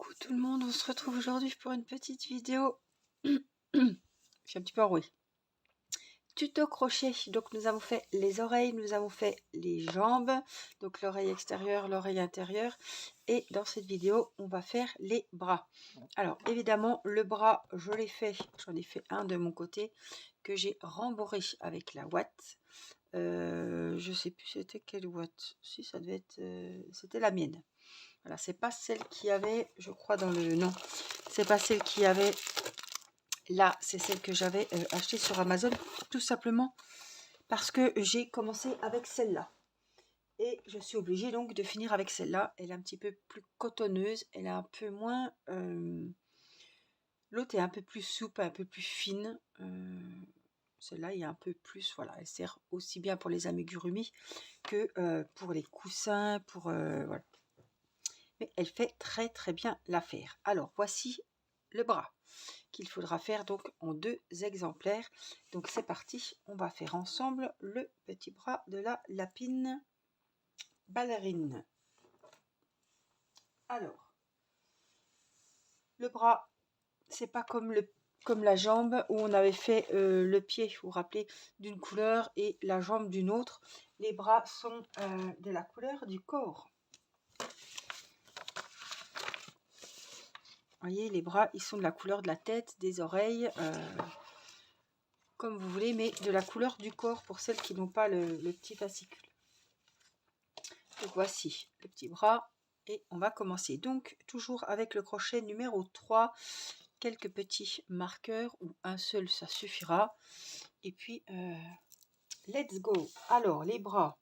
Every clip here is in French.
Coucou tout le monde, on se retrouve aujourd'hui pour une petite vidéo. Je suis un petit peu enrouée. Tuto crochet, donc nous avons fait les oreilles, nous avons fait les jambes, donc l'oreille extérieure, l'oreille intérieure, et dans cette vidéo on va faire les bras. Alors évidemment le bras je l'ai fait, j'en ai fait un de mon côté que j'ai rembourré avec la ouate. Je sais plus c'était quelle ouate, si ça devait être, c'était la mienne. Voilà, c'est pas celle qui avait, je crois dans le, non, c'est pas celle qui avait là, c'est celle que j'avais achetée sur Amazon, tout simplement parce que j'ai commencé avec celle-là et je suis obligée donc de finir avec celle-là. Elle est un petit peu plus cotonneuse, elle est un peu moins, l'autre est un peu plus souple, un peu plus fine. Celle-là il y a un peu plus, voilà, elle sert aussi bien pour les amigurumis que pour les coussins, pour voilà. Mais elle fait très bien l'affaire. Alors voici le bras qu'il faudra faire donc en 2 exemplaires. Donc c'est parti, on va faire ensemble le petit bras de la lapine ballerine. Alors le bras, c'est pas comme la jambe où on avait fait le pied, vous vous rappelez, d'une couleur et la jambe d'une autre. Les bras sont de la couleur du corps. Voyez, les bras, ils sont de la couleur de la tête, des oreilles, comme vous voulez, mais de la couleur du corps pour celles qui n'ont pas le petit fascicule. Donc voici le petit bras et on va commencer. Donc toujours avec le crochet numéro 3, quelques petits marqueurs ou un seul ça suffira. Et puis let's go. Alors les bras,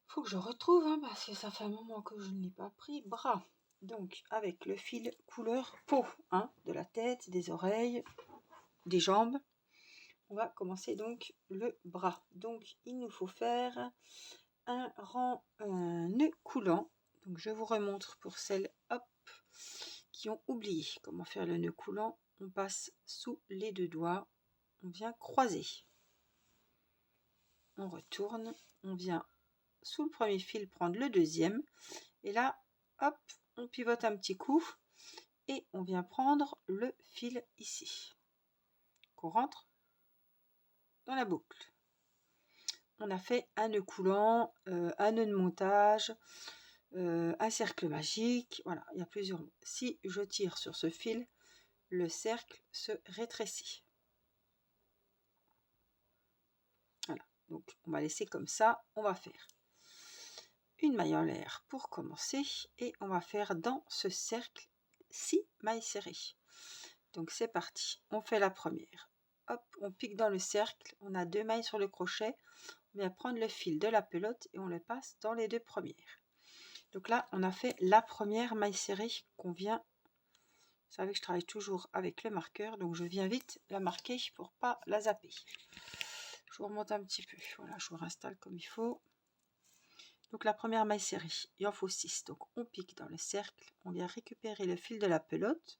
faut que je retrouve hein, parce que ça fait un moment que je ne l'ai pas pris. Bras, donc avec le fil couleur peau, hein, de la tête, des oreilles, des jambes. On va commencer donc le bras. Donc il nous faut faire un rang nœud coulant. Donc je vous remontre pour celles hop, qui ont oublié comment faire le nœud coulant. On passe sous les 2 doigts, on vient croiser, on retourne, on vient sous le premier fil prendre le deuxième et là hop, on pivote un petit coup et on vient prendre le fil ici qu'on rentre dans la boucle. On a fait un nœud coulant, un nœud de montage, un cercle magique, voilà, il y a plusieurs mots. Si je tire sur ce fil, le cercle se rétrécit. Voilà, donc on va laisser comme ça. On va faire une maille en l'air pour commencer et on va faire dans ce cercle 6 mailles serrées. Donc c'est parti, on fait la première. Hop, on pique dans le cercle, on a 2 mailles sur le crochet, on vient prendre le fil de la pelote et on le passe dans les 2 premières. Donc là, on a fait la première maille serrée qu'on vient. Vous savez que je travaille toujours avec le marqueur, donc je viens vite la marquer pour pas la zapper. Je vous remonte un petit peu, voilà, je vous réinstalle comme il faut. Donc la première maille serrée, il en faut 6. Donc on pique dans le cercle, on vient récupérer le fil de la pelote,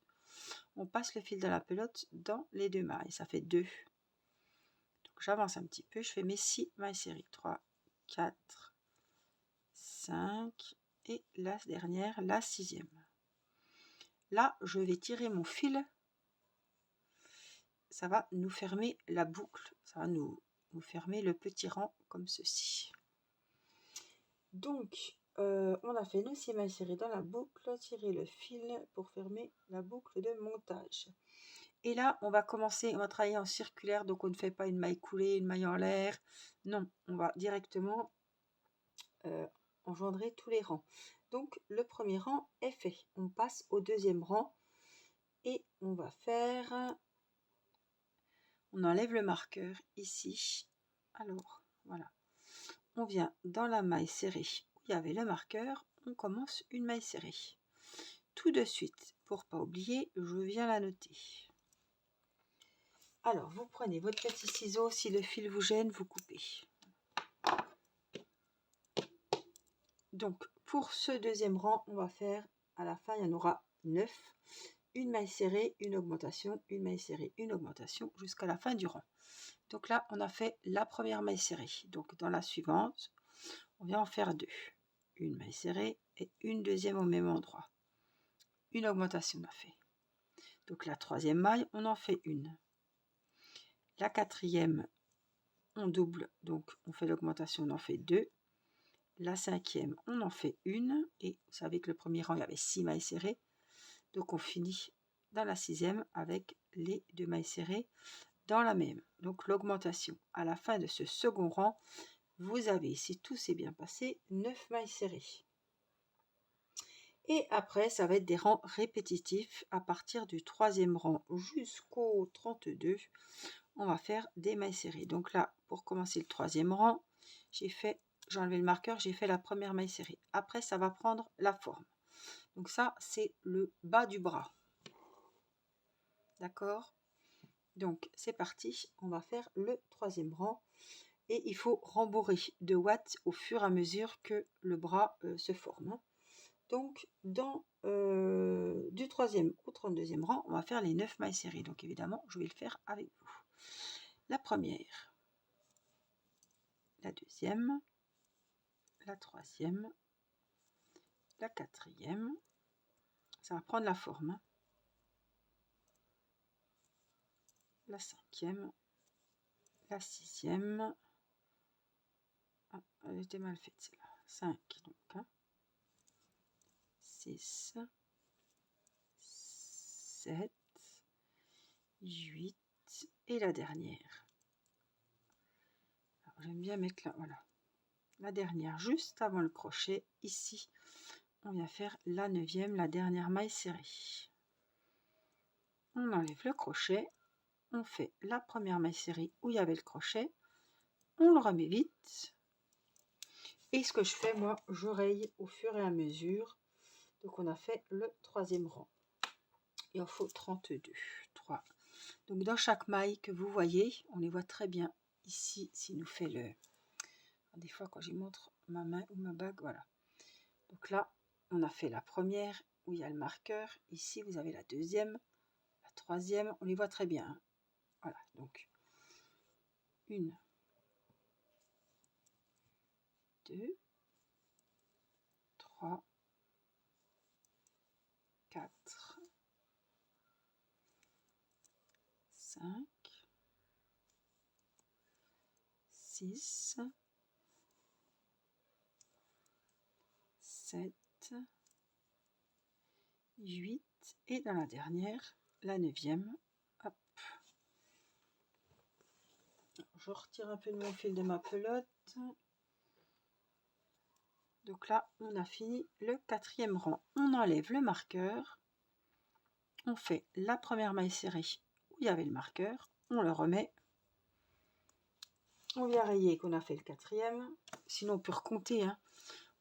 on passe le fil de la pelote dans les 2 mailles, ça fait 2. Donc j'avance un petit peu, je fais mes 6 mailles serrées, 3, 4, 5 et la dernière, la 6e. Là, je vais tirer mon fil, ça va nous fermer la boucle, ça va nous fermer le petit rang comme ceci. Donc, on a fait nos 6 mailles serrées dans la boucle, tirer le fil pour fermer la boucle de montage. Et là, on va commencer, on va travailler en circulaire, donc on ne fait pas une maille coulée, une maille en l'air. Non, on va directement engendrer tous les rangs. Donc, le premier rang est fait. On passe au deuxième rang et on va faire... On enlève le marqueur ici. Alors, voilà. On vient dans la maille serrée où il y avait le marqueur. On commence une maille serrée. Tout de suite, pour pas oublier, je viens la noter. Alors, vous prenez votre petit ciseau. Si le fil vous gêne, vous coupez. Donc, pour ce deuxième rang, on va faire, à la fin, il y en aura 9. Une maille serrée, une augmentation, une maille serrée, une augmentation, jusqu'à la fin du rang. Donc là, on a fait la première maille serrée. Donc dans la suivante, on vient en faire 2. Une maille serrée et une deuxième au même endroit. une augmentation on a fait. Donc la troisième maille, on en fait une. La quatrième, on double, donc on fait l'augmentation, on en fait 2. La cinquième, on en fait une. Et vous savez que le premier rang, il y avait 6 mailles serrées. Donc on finit dans la sixième avec les 2 mailles serrées dans la même. Donc l'augmentation, à la fin de ce second rang, vous avez, si tout s'est bien passé, 9 mailles serrées. Et après, ça va être des rangs répétitifs. À partir du troisième rang jusqu'au 32, on va faire des mailles serrées. Donc là, pour commencer le troisième rang, j'ai enlevé le marqueur, j'ai fait la première maille serrée. Après, ça va prendre la forme. Donc ça, c'est le bas du bras. D'accord? Donc, c'est parti. On va faire le troisième rang. Et il faut rembourrer de watts au fur et à mesure que le bras se forme. Donc, du troisième au 32e rang, on va faire les 9 mailles serrées. Donc, évidemment, je vais le faire avec vous. La première, la deuxième, la troisième, la quatrième. Ça va prendre la forme. Hein. La cinquième, la sixième. Ah, elle était mal faite, celle-là. 5, donc. Hein. 6, 7, 8 et la dernière. J'aime bien mettre là, voilà. La dernière, juste avant le crochet, ici, on vient faire la 9e, la dernière maille serrée. On enlève le crochet, on fait la première maille serrée où il y avait le crochet, on le remet vite. Et ce que je fais, moi, je raye au fur et à mesure. Donc, on a fait le troisième rang. Il en faut 32. 3. Donc, dans chaque maille que vous voyez, on les voit très bien ici, s'il nous fait le... Des fois, quand j'y montre ma main ou ma bague, voilà. Donc là, on a fait la première où il y a le marqueur. Ici, vous avez la deuxième, la troisième. On les voit très bien. Hein. Voilà, donc 1, 2, 3, 4, 5, 6, 7, 8 et dans la dernière, la 9e. Hop. Je retire un peu de mon fil de ma pelote. Donc là, on a fini le 4e rang. On enlève le marqueur. On fait la première maille serrée où il y avait le marqueur. On le remet. On vient rayer qu'on a fait le 4e. Sinon, on peut recompter. Hein.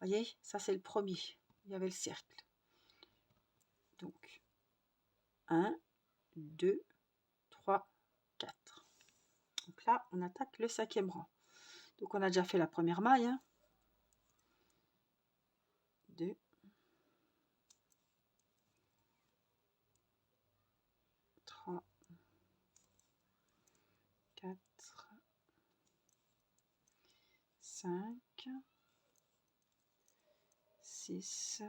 Vous voyez, ça c'est le premier. Il y avait le cercle. Donc, 1, 2, 3, 4. Donc là, on attaque le 5e rang. Donc, on a déjà fait la première maille. Hein. 2, 3, 4, 5, 6,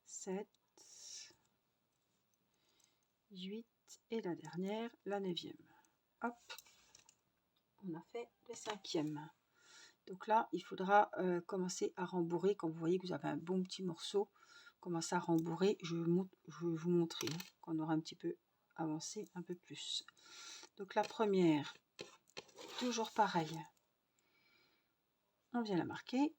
7, 8 et la dernière, la 9e. Hop, on a fait le 5e. Donc là, il faudra commencer à rembourrer. Quand vous voyez que vous avez un bon petit morceau, commencez à rembourrer. Je vais vous montrer hein, quand on aura un petit peu avancé un peu plus. Donc la première, toujours pareil. On vient la marquer.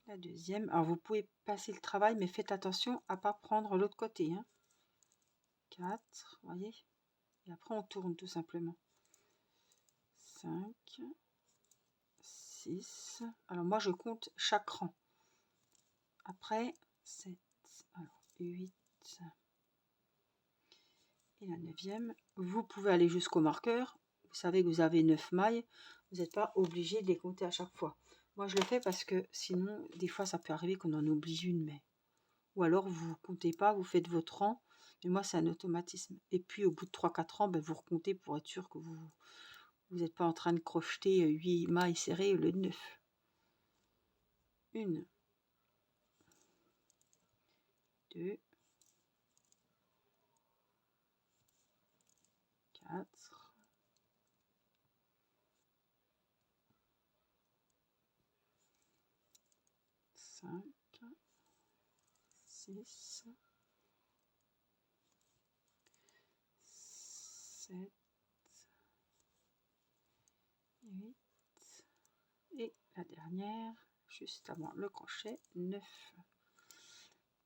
La deuxième, alors vous pouvez passer le travail, mais faites attention à ne pas prendre l'autre côté. Hein. 4, vous voyez. Et après, on tourne tout simplement. 5, 6. Alors moi, je compte chaque rang. Après, 7, alors 8 et la 9e. Vous pouvez aller jusqu'au marqueur. Vous savez que vous avez 9 mailles. Vous n'êtes pas obligé de les compter à chaque fois. Moi, je le fais parce que sinon, des fois, ça peut arriver qu'on en oublie une. Mais... Ou alors, vous ne comptez pas, vous faites votre rang. Mais moi, c'est un automatisme. Et puis, au bout de 3-4 ans, ben, vous recomptez pour être sûr que vous Vous n'êtes pas en train de crocheter 8 mailles serrées au lieu de 9. 1, 2, 4, 5, 6, 7, 8 et la dernière juste avant le crochet 9.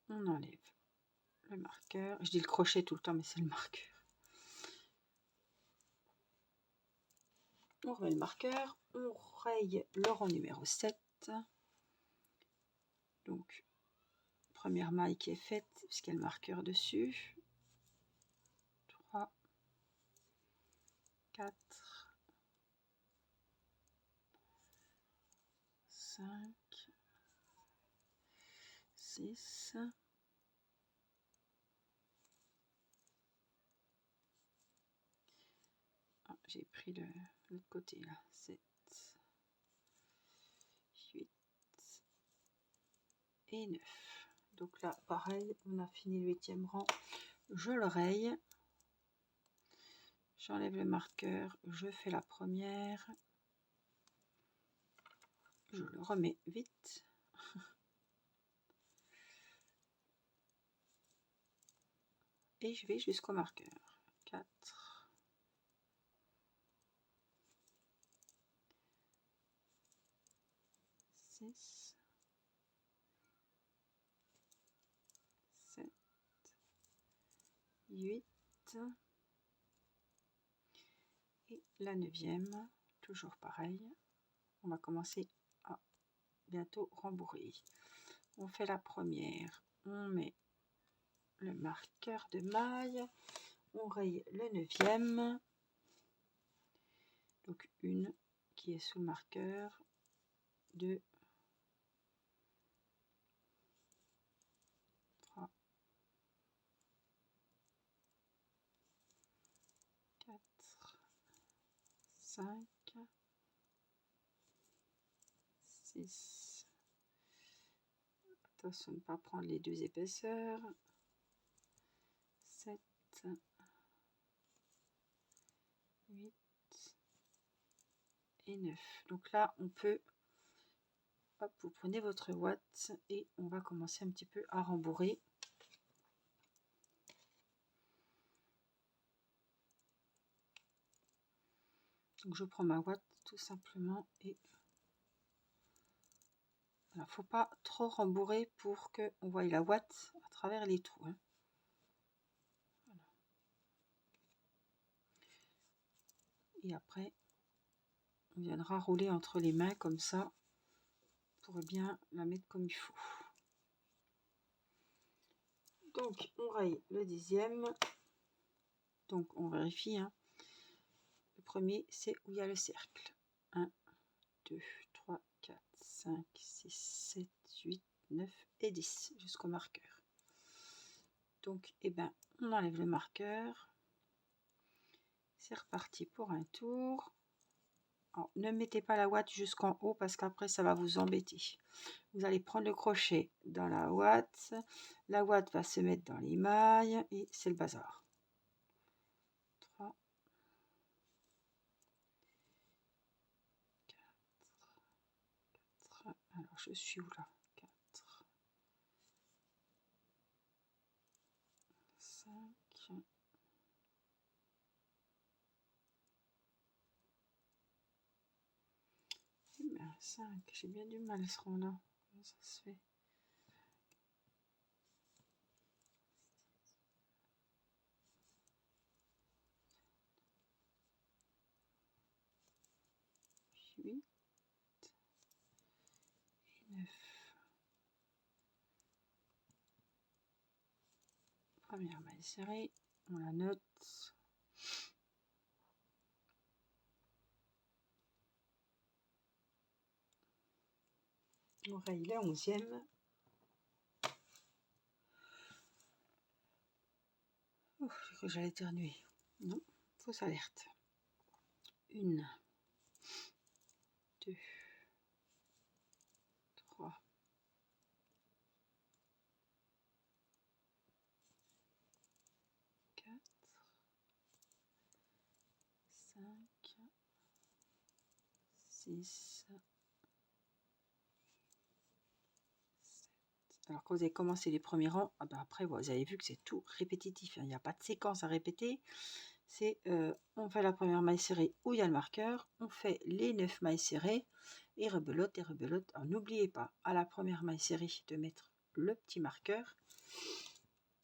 On enlève le marqueur, je dis le crochet tout le temps mais c'est le marqueur. On remet le marqueur, on raye le rang numéro 7. Donc première maille qui est faite puisqu'il y a le marqueur dessus. 3, 4, 5, 6, j'ai pris l'autre côté là, 7, 8 et 9. Donc là pareil, on a fini le 8e rang, je le raye, j'enlève le marqueur, je fais la première, je le remets vite. Et je vais jusqu'au marqueur. 4, 6, 7, 8 et la 9e, toujours pareil. On va commencer à bientôt rembourrer. On fait la première, on met le marqueur de maille, on raye le 9e, donc une qui est sous le marqueur, 2, 3, 4, 5, 6, attention de ne pas prendre les deux épaisseurs, 7, 8 et 9. Donc là, on peut, hop, vous prenez votre ouate et on va commencer un petit peu à rembourrer. Donc je prends ma ouate tout simplement et il ne faut pas trop rembourrer pour que on voie la ouate à travers les trous. Hein. Voilà. Et après, on viendra rouler entre les mains comme ça pour bien la mettre comme il faut. Donc on raye le 10e. Donc on vérifie. Hein. Le premier, c'est où il y a le cercle. 1, 2, 3, 4, 5, 6, 7, 8, 9 et 10 jusqu'au marqueur. Donc, eh ben, on enlève le marqueur. C'est reparti pour un tour. Alors, ne mettez pas la ouate jusqu'en haut parce qu'après, ça va vous embêter. Vous allez prendre le crochet dans la ouate va se mettre dans les mailles et c'est le bazar. 3, 4, alors je suis où là? 4, 5, 5, j'ai bien du mal ce rang là. Comment ça se fait? 8 et 9. Première maille serrée, on la note. On raye la 11e. J'ai cru que j'allais éternuer. Non, fausse alerte. 1, 2, 3, 4, 5, 6, 7. Alors, quand vous avez commencé les premiers rangs, après, vous avez vu que c'est tout répétitif. Il n'y a pas de séquence à répéter. C'est on fait la première maille serrée où il y a le marqueur, on fait les 9 mailles serrées et rebelote et rebelote. N'oubliez pas à la première maille serrée de mettre le petit marqueur,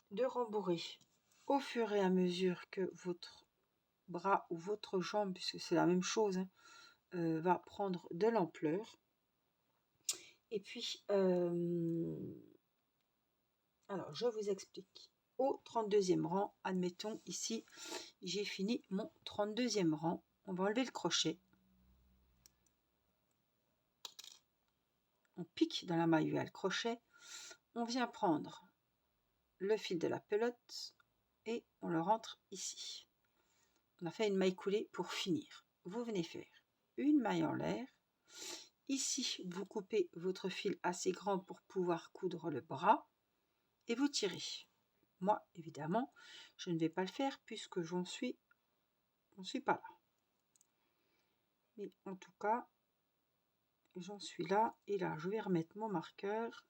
de rembourrer au fur et à mesure que votre bras ou votre jambe, puisque c'est la même chose, hein, va prendre de l'ampleur. Et puis, alors je vous explique. Au 32e rang, admettons ici, j'ai fini mon 32e rang. On va enlever le crochet. On pique dans la maille où il y a le crochet. On vient prendre le fil de la pelote et on le rentre ici. On a fait une maille coulée pour finir. Vous venez faire une maille en l'air. Ici, vous coupez votre fil assez grand pour pouvoir coudre le bras et vous tirez. Moi, évidemment, je ne vais pas le faire puisque j'en suis pas là. Mais en tout cas, j'en suis là. Et là, je vais remettre mon marqueur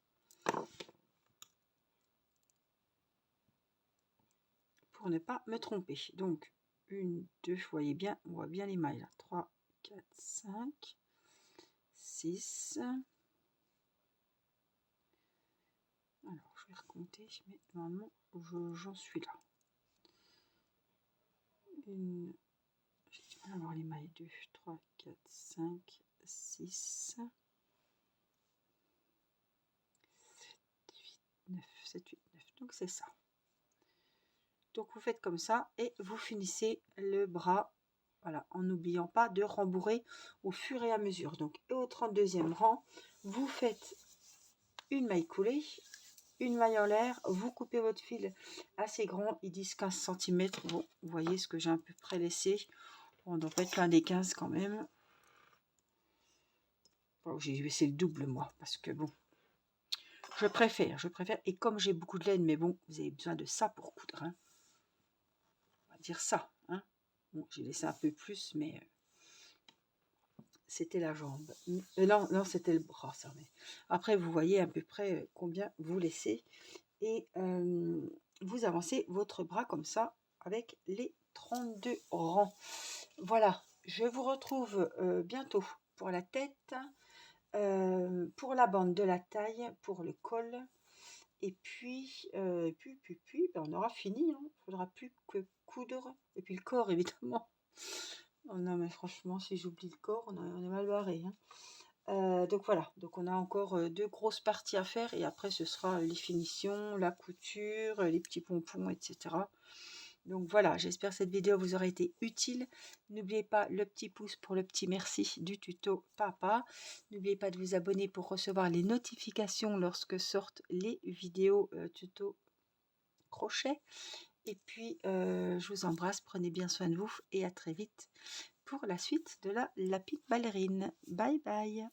pour ne pas me tromper. Donc, 1, 2, vous voyez bien, on voit bien les mailles là. 3, 4, 5, 6. Alors, je vais recompter, mais normalement, j'en suis là. J'ai du mal à voir les mailles. 2, 3, 4, 5, 6, 7, 8, 9. Donc, c'est ça. Donc, vous faites comme ça et vous finissez le bras. Voilà, en n'oubliant pas de rembourrer au fur et à mesure. Donc, au 32e rang, vous faites une maille coulée, une maille en l'air, vous coupez votre fil assez grand, ils disent 15 cm. Bon, vous voyez ce que j'ai à peu près laissé. On doit pas être l'un des 15 quand même. Bon, j'ai laissé le double moi, parce que bon, je préfère. Et comme j'ai beaucoup de laine, mais bon, vous avez besoin de ça pour coudre. Hein. On va dire ça. Hein. Bon, j'ai laissé un peu plus, mais c'était la jambe. Non, c'était le bras. Ça, mais... Après, vous voyez à peu près combien vous laissez. Et vous avancez votre bras comme ça avec les 32 rangs. Voilà, je vous retrouve bientôt pour la tête, pour la bande de la taille, pour le col. Et puis, ben, on aura fini. Il ne faudra plus que coudre. Et puis le corps, évidemment. Oh non, mais franchement, si j'oublie le corps, on est mal barré. Hein. Donc voilà, donc on a encore 2 grosses parties à faire et après ce sera les finitions, la couture, les petits pompons, etc. Donc voilà, j'espère que cette vidéo vous aura été utile. N'oubliez pas le petit pouce pour le petit merci du tuto papa. N'oubliez pas de vous abonner pour recevoir les notifications lorsque sortent les vidéos tuto crochet. Et puis je vous embrasse, prenez bien soin de vous et à très vite pour la suite de la lapine ballerine. Bye bye.